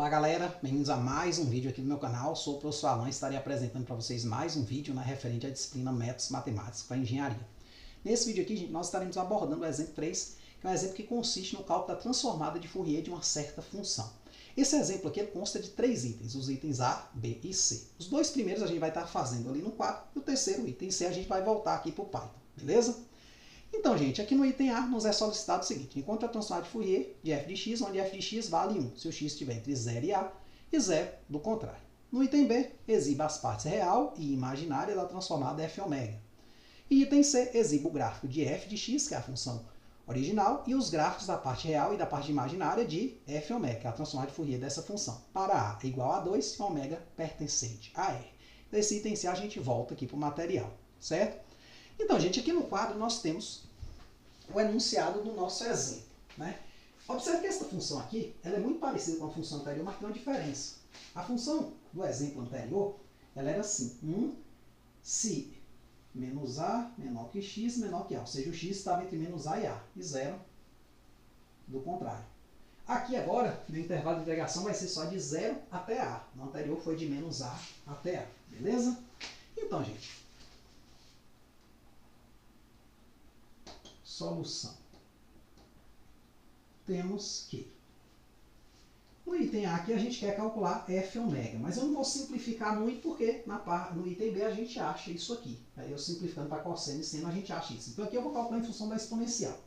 Olá galera, bem-vindos a mais um vídeo aqui no meu canal. Sou o professor Alan e estarei apresentando para vocês mais um vídeo referente à disciplina Métodos Matemáticos para Engenharia. Nesse vídeo aqui, gente, nós estaremos abordando o exemplo 3, que é um exemplo que consiste no cálculo da transformada de Fourier de uma certa função. Esse exemplo aqui consta de 3 itens, os itens A, B e C. Os 2 primeiros a gente vai estar fazendo ali no quadro, e o terceiro item C a gente vai voltar aqui para o Python, beleza? Então, gente, aqui no item A nos é solicitado o seguinte: encontre a transformada de Fourier de f de x, onde f de x vale 1, se o x estiver entre 0 e A, e 0 do contrário. No item B, exiba as partes real e imaginária da transformada f ômega. E item C, exiba o gráfico de f de x, que é a função original, e os gráficos da parte real e da parte imaginária de f ômega, que é a transformada de Fourier dessa função, para A igual a 2 e ômega pertencente a R. Desse item C a gente volta aqui para o material, certo? Então, gente, aqui no quadro nós temos o enunciado do nosso exemplo, né? Observe que essa função aqui ela é muito parecida com a função anterior, mas tem uma diferença. A função do exemplo anterior ela era assim: 1 se menos A menor que x menor que A. Ou seja, o x estava entre menos A e A, e 0 do contrário. Aqui agora, no intervalo de integração vai ser só de 0 até A. No anterior foi de menos A até A, beleza? Então, gente, solução. Temos que no item A aqui a gente quer calcular f ômega, mas eu não vou simplificar muito porque no item B a gente acha isso aqui. Aí eu simplificando para cosseno e seno a gente acha isso. Então aqui eu vou calcular em função da exponencial.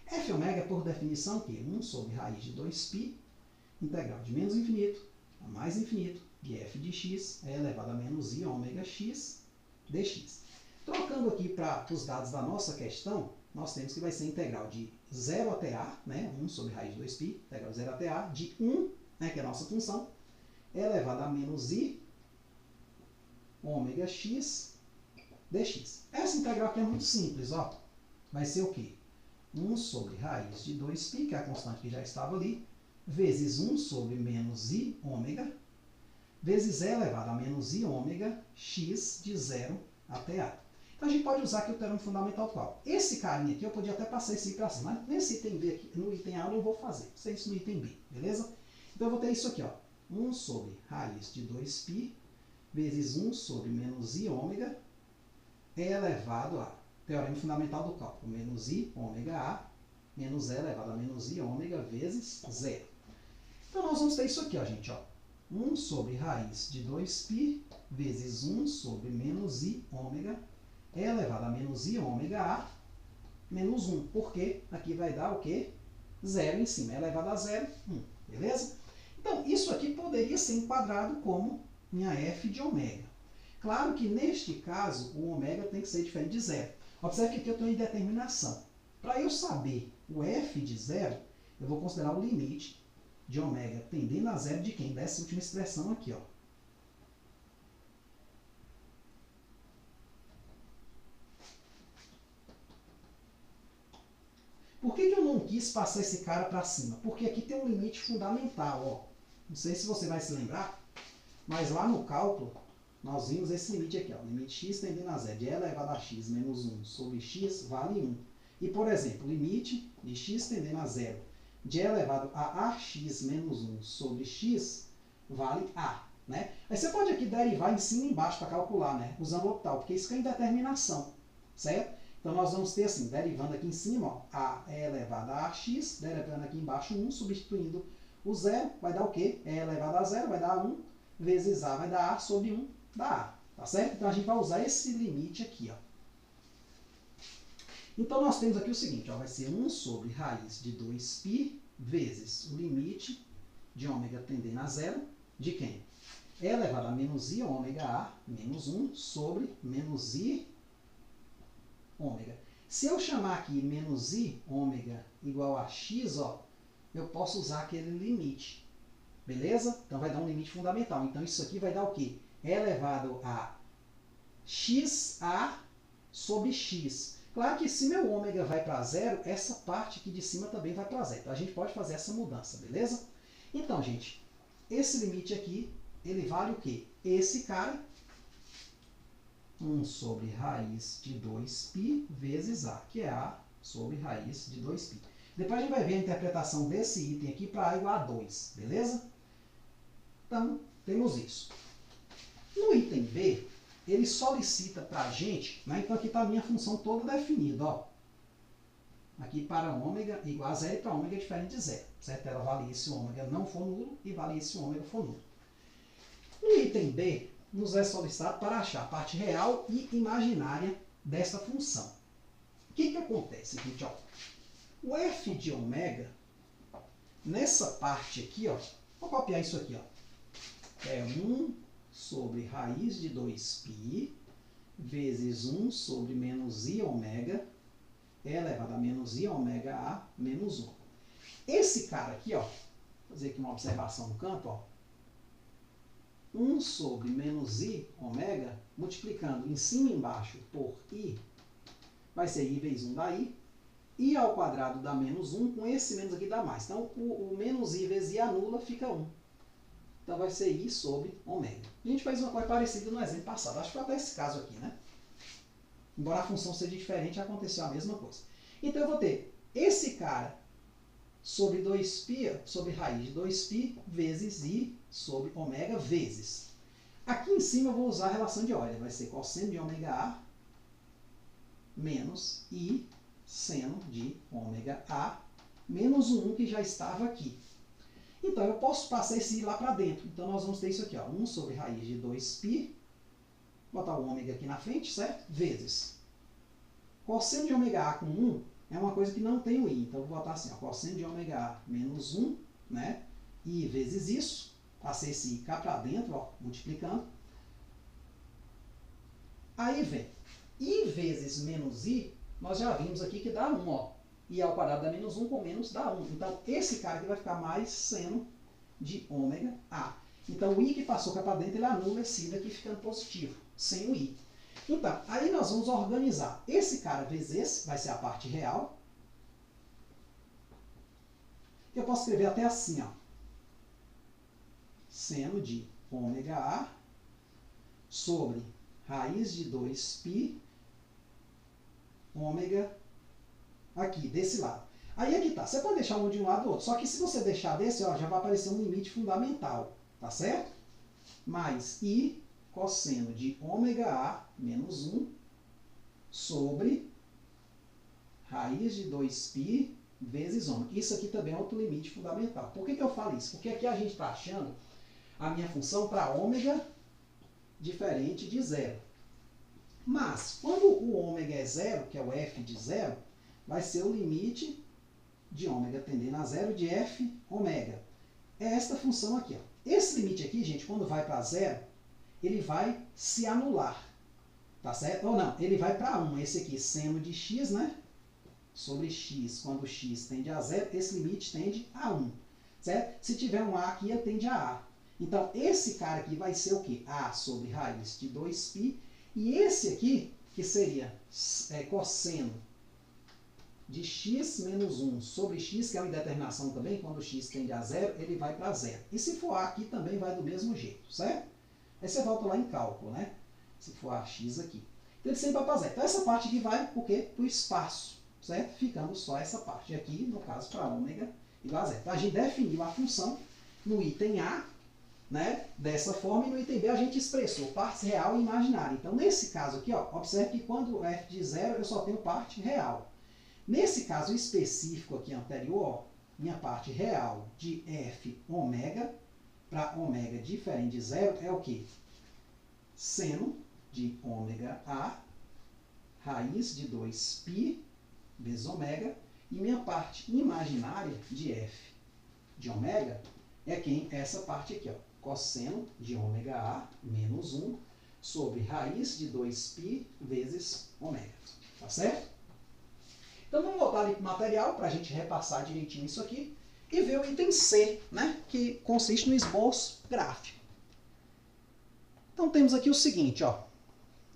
F ômega por definição que 1 sobre raiz de 2π, integral de menos infinito a mais infinito de f de x é elevado a menos i ômega x dx. Trocando aqui para os dados da nossa questão, nós temos que vai ser integral de 0 até A, né, 1 sobre raiz de 2π, integral de 0 até A, de 1, né, que é a nossa função, elevado a menos i ômega x dx. Essa integral aqui é muito simples, ó. Vai ser o quê? 1 sobre raiz de 2π, que é a constante que já estava ali, vezes 1 sobre menos i ômega, vezes e elevado a menos i ômega x de 0 até A. Então a gente pode usar aqui o teorema fundamental qual? Esse carinha aqui eu podia até passar esse i para cima, mas nesse item B aqui, no item A eu não vou fazer. Vou fazer isso no item B, beleza? Então eu vou ter isso aqui, ó. 1 sobre raiz de 2π vezes 1 sobre menos i ômega é elevado a teorema fundamental do cálculo, menos i ômega A menos e elevado a menos i ômega vezes 0. Então nós vamos ter isso aqui, ó, gente, ó. 1 sobre raiz de 2π vezes 1 sobre menos i ômega é elevado a menos i ômega A menos 1, porque aqui vai dar o quê? 0 em cima, é elevado a 0, 1, beleza? Então, isso aqui poderia ser enquadrado como minha f de ômega. Claro que, neste caso, o ômega tem que ser diferente de 0. Observe que aqui eu estou em determinação. Para eu saber o f de 0, eu vou considerar o limite de ômega tendendo a 0 de quem? Dessa última expressão aqui, ó. Por que eu não quis passar esse cara para cima? Porque aqui tem um limite fundamental, ó. Não sei se você vai se lembrar, mas lá no cálculo nós vimos esse limite aqui, ó. Limite x tendendo a 0 de e elevado a x menos 1 sobre x vale 1. E, por exemplo, limite de x tendendo a 0 de e elevado a ax menos 1 sobre x vale a. Né? Aí você pode aqui derivar em cima e embaixo para calcular, né? Usando o octal, porque isso é indeterminação, certo? Então, nós vamos ter assim, derivando aqui em cima, ó, a é elevado a ax, derivando aqui embaixo 1, substituindo o 0, vai dar o quê? É elevado a 0, vai dar 1, vezes a vai dar a sobre 1, dá a. Tá certo? Então, a gente vai usar esse limite aqui, ó. Então, nós temos aqui o seguinte, ó, vai ser 1 sobre raiz de 2π vezes o limite de ômega tendendo a 0, de quem? É elevado a menos i ômega a menos 1 sobre menos i ômega. Se eu chamar aqui menos i ômega igual a x, ó, eu posso usar aquele limite. Beleza? Então vai dar um limite fundamental. Então isso aqui vai dar o quê? É elevado a xa sobre x. Claro que se meu ômega vai para 0, essa parte aqui de cima também vai para 0. Então a gente pode fazer essa mudança, beleza? Então, gente, esse limite aqui, ele vale o quê? Esse cara, 1 sobre raiz de 2π vezes a, que é a sobre raiz de 2π. Depois a gente vai ver a interpretação desse item aqui para a igual a 2, beleza? Então, temos isso. No item B, ele solicita para a gente, né? Então aqui está a minha função toda definida, ó. Aqui para ômega igual a zero e para ômega é diferente de zero, certo? Ela avalia se o ômega não for nulo e avalia se o ômega for nulo. No item B, nos é solicitado para achar a parte real e imaginária dessa função. O que acontece, gente? Ó, o f de ômega, nessa parte aqui, ó, vou copiar isso aqui, ó, é 1 sobre raiz de 2π vezes 1 sobre menos i ômega elevado a menos i ômega a menos 1. Esse cara aqui, ó, vou fazer aqui uma observação no canto, ó, 1 sobre menos i ômega, multiplicando em cima e embaixo por i, vai ser i vezes 1 da i ao quadrado dá menos 1, com esse menos aqui dá mais. Então, o menos i vezes i anula, fica 1. Então, vai ser i sobre ômega. A gente fez uma coisa parecida no exemplo passado. Acho que foi até esse caso aqui, né? Embora a função seja diferente, aconteceu a mesma coisa. Então, eu vou ter esse cara sobre 2π, sobre raiz de 2π, vezes i sobre ômega, vezes. Aqui em cima eu vou usar a relação de ordem. Vai ser cosseno de ômega a menos i seno de ômega a menos o 1 que já estava aqui. Então, eu posso passar esse i lá para dentro. Então, nós vamos ter isso aqui, ó, 1 sobre raiz de 2π, botar o ômega aqui na frente, certo? Vezes. Cosseno de ômega a com 1 é uma coisa que não tem o i. Então, eu vou botar assim, ó, cosseno de ômega a menos 1, né? I vezes isso. Passei esse i cá para dentro, ó, multiplicando. Aí vem i vezes menos i, nós já vimos aqui que dá 1, ó. I ao quadrado dá menos 1, com menos dá 1. Então, esse cara aqui vai ficar mais seno de ômega a. Então, o i que passou cá para dentro, ele anula esse i daqui ficando positivo, sem o i. Então, aí nós vamos organizar. Esse cara vezes esse vai ser a parte real. Eu posso escrever até assim, ó. Seno de ômega a sobre raiz de 2π ômega aqui, desse lado. Aí aqui tá, você pode deixar um de um lado do outro, só que se você deixar desse, ó, já vai aparecer um limite fundamental, tá certo? Mais i cosseno de ômega a menos 1 sobre raiz de 2π vezes ômega. Isso aqui também é outro limite fundamental. Por que eu falo isso? Porque aqui a gente está achando a minha função para ômega diferente de zero. Mas, quando o ômega é zero, que é o f de zero, vai ser o limite de ômega tendendo a zero de f ômega. É esta função aqui, ó. Esse limite aqui, gente, quando vai para zero, ele vai se anular. Tá certo? Ou não, ele vai para 1. Esse aqui, seno de x, né? Sobre x, quando x tende a zero, esse limite tende a 1. Certo? Se tiver um a aqui, ele tende a a. Então, esse cara aqui vai ser o quê? A sobre raiz de 2π. E esse aqui, que seria cosseno de x menos 1 sobre x, que é uma indeterminação também, quando x tende a zero, ele vai para zero. E se for a aqui, também vai do mesmo jeito, certo? Aí você volta lá em cálculo, né? Se for a x aqui. Então, ele sempre vai para zero. Então, essa parte aqui vai para o quê? Para o espaço, certo? Ficando só essa parte aqui, no caso, para ômega igual a zero. Então, a gente definiu a função no item A, né, dessa forma, e no item B a gente expressou parte real e imaginária. Então, nesse caso aqui, ó, observe que quando f de zero, eu só tenho parte real. Nesse caso específico aqui anterior, ó, minha parte real de f ômega, para ômega diferente de zero, é o quê? Seno de ômega a, raiz de 2π, vezes ômega, e minha parte imaginária de f de ômega é quem? Essa parte aqui, ó. Cosseno de ômega a menos 1 sobre raiz de 2π vezes ômega. Tá certo? Então, vamos voltar ali para o material para a gente repassar direitinho isso aqui e ver o item C, né? Que consiste no esboço gráfico. Então, temos aqui o seguinte, ó.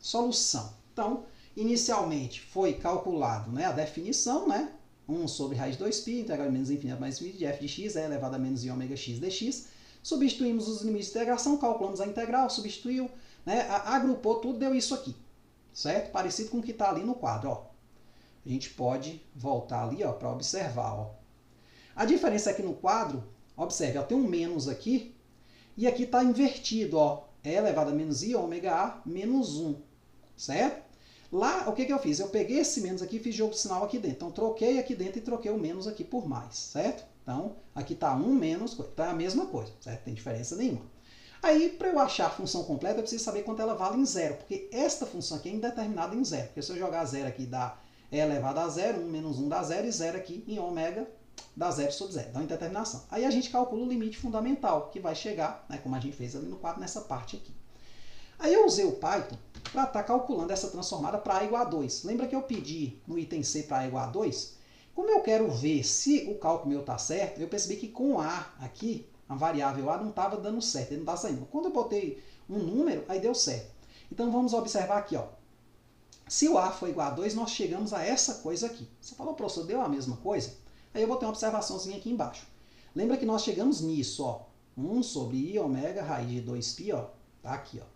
Solução. Então, inicialmente foi calculado, né, a definição, né? 1 sobre raiz de 2π, integral de menos infinito mais infinito de f de x é elevado a menos i ômega x dx. Substituímos os limites de integração, calculamos a integral, substituiu, né, agrupou tudo, deu isso aqui. Certo? Parecido com o que está ali no quadro, ó. A gente pode voltar ali, ó, para observar, ó. A diferença é que no quadro, observe, ó, tem um menos aqui, E aqui está invertido, ó, E elevado a menos I, ômega A, menos 1, certo? Lá, o que eu fiz? Eu peguei esse menos aqui e fiz jogo de sinal aqui dentro. Então, troquei aqui dentro e troquei o menos aqui por mais, certo? Então, aqui está 1 menos, então é a mesma coisa, certo? Não tem diferença nenhuma. Aí, para eu achar a função completa, eu preciso saber quanto ela vale em zero, porque esta função aqui é indeterminada em zero. Porque se eu jogar zero aqui, dá E elevado a zero, 1 menos 1 dá zero, e zero aqui em ômega dá zero sobre zero, dá uma indeterminação. Aí a gente calcula o limite fundamental, que vai chegar, né, como a gente fez ali no quadro, nessa parte aqui. Aí eu usei o Python para estar calculando essa transformada para A igual a 2. Lembra que eu pedi no item C para A igual a 2? Como eu quero ver se o cálculo meu está certo, eu percebi que com A aqui, a variável A não estava dando certo, ele não está saindo. Quando eu botei um número, aí deu certo. Então vamos observar aqui, ó. Se o A for igual a 2, nós chegamos a essa coisa aqui. Você falou, professor, deu a mesma coisa? Aí eu botei uma observaçãozinha aqui embaixo. Lembra que nós chegamos nisso, ó. 1 sobre I ômega raiz de 2π, ó. Tá aqui, ó.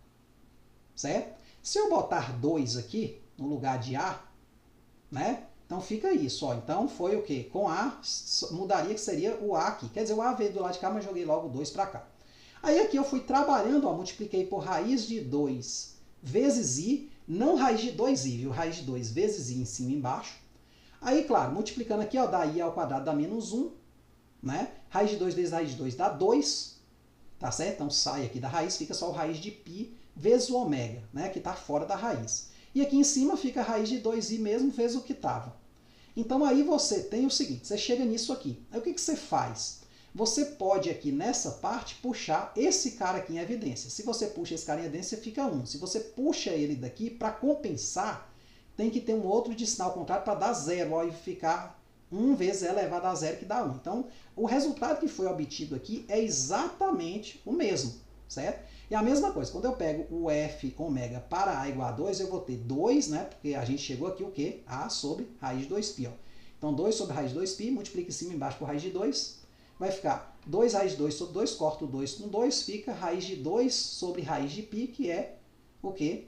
Certo? Se eu botar 2 aqui, no lugar de A, né? Então fica isso, ó. Então foi o quê? Com A, mudaria que seria o A aqui. Quer dizer, o A veio do lado de cá, mas joguei logo 2 para cá. Aí aqui eu fui trabalhando, ó, multipliquei por raiz de 2 vezes I, não raiz de 2I, viu? Raiz de 2 vezes I em cima e embaixo. Aí, claro, multiplicando aqui, ó, dá I ao quadrado dá menos 1, né? Raiz de 2 vezes raiz de 2 dá 2, tá certo? Então sai aqui da raiz, fica só o raiz de π vezes o ômega, né? Que está fora da raiz. E aqui em cima fica a raiz de 2i mesmo vezes o que estava. Então aí você tem o seguinte, você chega nisso aqui. Aí o que você faz? Você pode aqui nessa parte puxar esse cara aqui em evidência. Se você puxa esse cara em evidência, fica 1. Se você puxa ele daqui, para compensar, tem que ter um outro de sinal contrário para dar 0, ó, e ficar 1 vezes E elevado a 0, que dá 1. Então, o resultado que foi obtido aqui é exatamente o mesmo, certo? E a mesma coisa, quando eu pego o F ômega para A igual a 2, eu vou ter 2, né? Porque a gente chegou aqui o quê? A sobre raiz de 2π, ó. Então, 2 sobre raiz de 2π, multiplica em cima e embaixo por raiz de 2, vai ficar 2 raiz de 2 sobre 2, corto 2 com 2, fica raiz de 2 sobre raiz de π, que é o quê?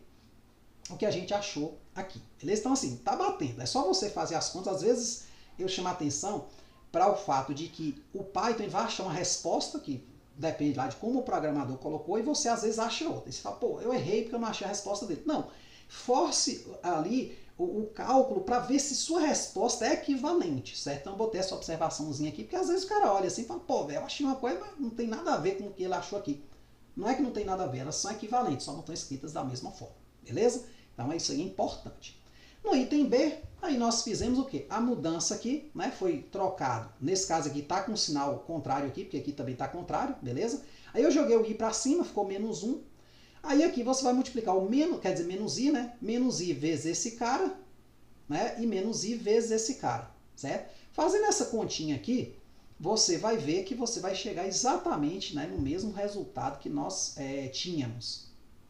O que a gente achou aqui. Beleza? Então, assim, tá batendo. É só você fazer as contas. Às vezes, eu chamo a atenção para o fato de que o Python vai achar uma resposta que depende lá de como o programador colocou, e você às vezes acha outra. E você fala, pô, eu errei porque eu não achei a resposta dele. Não, force ali o cálculo para ver se sua resposta é equivalente, certo? Então eu botei essa observaçãozinha aqui, porque às vezes o cara olha assim e fala, pô, velho, eu achei uma coisa, mas não tem nada a ver com o que ele achou aqui. Não é que não tem nada a ver, elas são equivalentes, só não estão escritas da mesma forma, beleza? Então isso aí é importante. No item B, aí nós fizemos o quê? A mudança aqui, né, foi trocado. Nesse caso aqui está com o sinal contrário aqui, porque aqui também está contrário, beleza? Aí eu joguei o I para cima, ficou menos 1. Aí aqui você vai multiplicar o menos, quer dizer, menos I, né? Menos I vezes esse cara, né? E menos I vezes esse cara, certo? Fazendo essa continha aqui, você vai ver que você vai chegar exatamente, né, no mesmo resultado que nós tínhamos,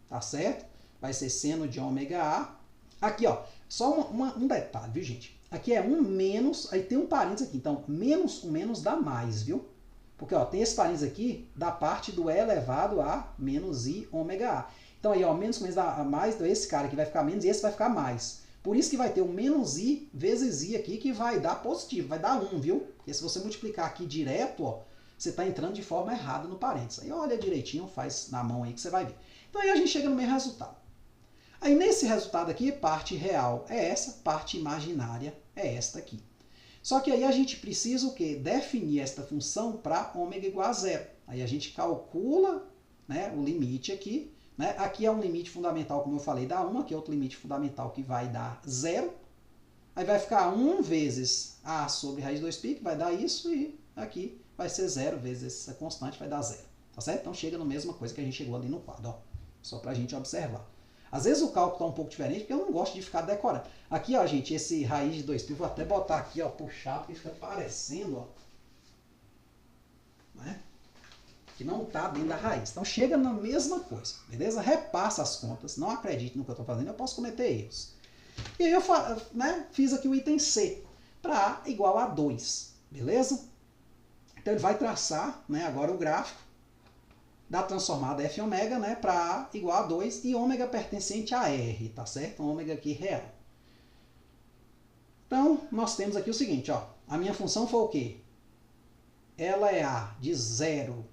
tá certo? Vai ser seno de ômega A. Aqui, ó, só um detalhe, viu, gente? Aqui é 1 menos, aí tem um parênteses aqui. Então, menos o menos dá mais, viu? Porque, ó, tem esse parênteses aqui da parte do E elevado a menos I ômega A. Então, aí, ó, menos com menos dá mais, então esse cara aqui vai ficar menos e esse vai ficar mais. Por isso que vai ter o menos I vezes I aqui, que vai dar positivo, vai dar 1, viu? Porque se você multiplicar aqui direto, ó, você está entrando de forma errada no parênteses. Aí olha direitinho, faz na mão aí que você vai ver. Então, aí a gente chega no mesmo resultado. Aí nesse resultado aqui, parte real é essa, parte imaginária é esta aqui. Só que aí a gente precisa o quê? Definir esta função para ômega igual a 0. Aí a gente calcula, né, o limite aqui. Né? Aqui é um limite fundamental, como eu falei, dá 1. Aqui é outro limite fundamental que vai dar 0. Aí vai ficar 1 vezes A sobre raiz de 2π, que vai dar isso. E aqui vai ser 0 vezes essa constante, vai dar 0. Tá certo? Então chega na mesma coisa que a gente chegou ali no quadro. Ó. Só para a gente observar. Às vezes o cálculo está um pouco diferente, porque eu não gosto de ficar decorando. Aqui, ó, gente, esse raiz de 2π, vou até botar aqui, ó, puxar, porque fica parecendo, ó, né, que não está dentro da raiz. Então chega na mesma coisa, beleza? Repassa as contas, não acredite no que eu estou fazendo, eu posso cometer erros. E aí eu né, fiz aqui o item C, para A igual a 2, beleza? Então ele vai traçar, né, agora o gráfico da transformada F ômega, né, para A igual a 2 e ômega pertencente a R, tá certo? Ômega aqui real. Então, nós temos aqui o seguinte, ó, a minha função foi o quê? Ela é A de 0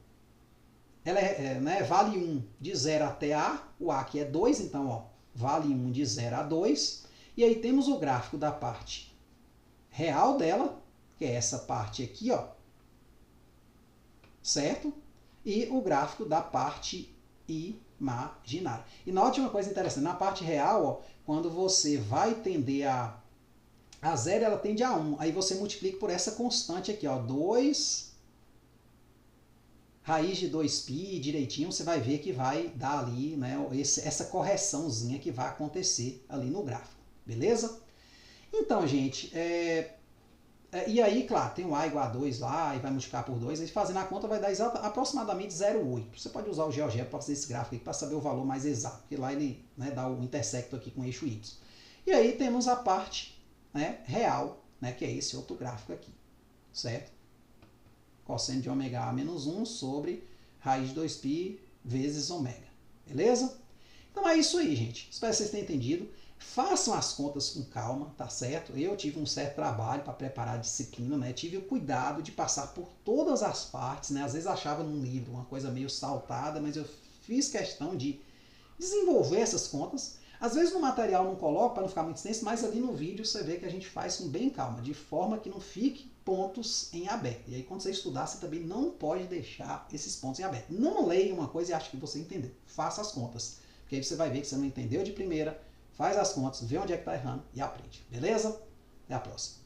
ela né, vale 1 de 0 até A, o A aqui é 2, então ó, vale 1 de 0 a 2. E aí temos o gráfico da parte real dela, que é essa parte aqui, ó, certo? E o gráfico da parte imaginária. E note uma coisa interessante, na parte real, ó, quando você vai tender a 0, ela tende a 1. Aí você multiplica por essa constante aqui, ó, 2 raiz de 2π direitinho, você vai ver que vai dar ali, né, essa correçãozinha que vai acontecer ali no gráfico, beleza? Então, gente, e aí, claro, tem o A igual a 2 lá, e vai multiplicar por 2, aí fazendo a conta vai dar aproximadamente 0,8. Você pode usar o GeoGebra para fazer esse gráfico aqui para saber o valor mais exato, porque lá ele, né, dá o intersecto aqui com o eixo Y. E aí temos a parte, né, real, né, que é esse outro gráfico aqui, certo? Cosseno de ômega A menos 1 sobre raiz de 2π vezes ômega. Beleza? Então é isso aí, gente. Espero que vocês tenham entendido. Façam as contas com calma, tá certo? Eu tive um certo trabalho para preparar a disciplina, né? Tive o cuidado de passar por todas as partes, né? Às vezes achava num livro uma coisa meio saltada, mas eu fiz questão de desenvolver essas contas. Às vezes no material não coloco para não ficar muito extenso, mas ali no vídeo você vê que a gente faz com bem calma, de forma que não fique pontos em aberto. E aí quando você estudar, você também não pode deixar esses pontos em aberto. Não leia uma coisa e ache que você entendeu. Faça as contas. Porque aí você vai ver que você não entendeu de primeira, faz as contas, vê onde é que está errando e aprende. Beleza? Até a próxima.